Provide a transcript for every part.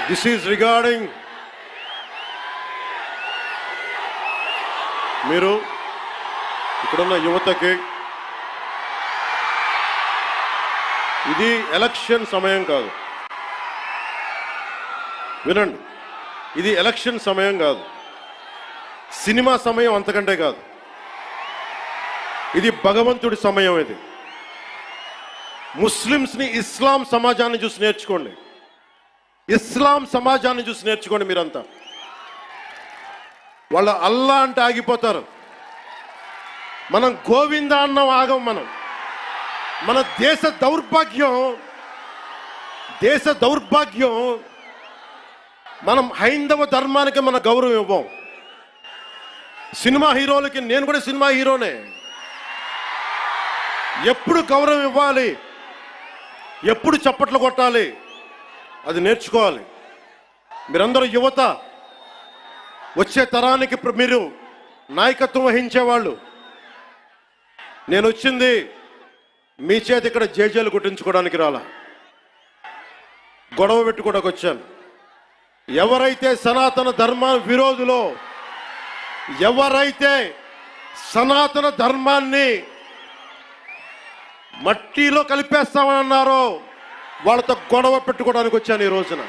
This is regarding మీరు ఇక్కడున్న యువతకి ఇది ఎలక్షన్ సమయం కాదు. వినండి, ఇది ఎలక్షన్ సమయం కాదు, సినిమా సమయం అంతకంటే కాదు. ఇది భగవంతుడి సమయం. ఇది ముస్లిమ్స్ని ఇస్లాం సమాజాన్ని చూసి నేర్చుకోండి. ఇస్లాం సమాజాన్ని చూసి నేర్చుకోండి. మీరంతా వాళ్ళ అల్లా అంటే ఆగిపోతారు. మనం గోవింద అన్నం ఆగం. మన దేశ దౌర్భాగ్యం మనం హైందవ ధర్మానికి మన గౌరవం ఇవ్వం. సినిమా హీరోలకి, నేను కూడా సినిమా హీరోనే, ఎప్పుడు గౌరవం ఇవ్వాలి, ఎప్పుడు చప్పట్లు కొట్టాలి, అది నేర్చుకోవాలి. మీరందరూ యువత, వచ్చే తరానికి మీరు నాయకత్వం వహించేవాళ్ళు. నేను వచ్చింది మీ చేతి ఇక్కడ జేజేలు కొట్టించుకోవడానికి రాలా, గొడవ పెట్టుకోవడానికి వచ్చాను. ఎవరైతే సనాతన ధర్మ విరోధులో, ఎవరైతే సనాతన ధర్మాన్ని మట్టిలో కలిపేస్తామని అన్నారో వాళ్ళతో గొడవ పెట్టుకోవడానికి వచ్చాను ఈ రోజున.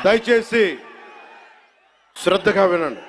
దయచేసి శ్రద్ధగా వినండి.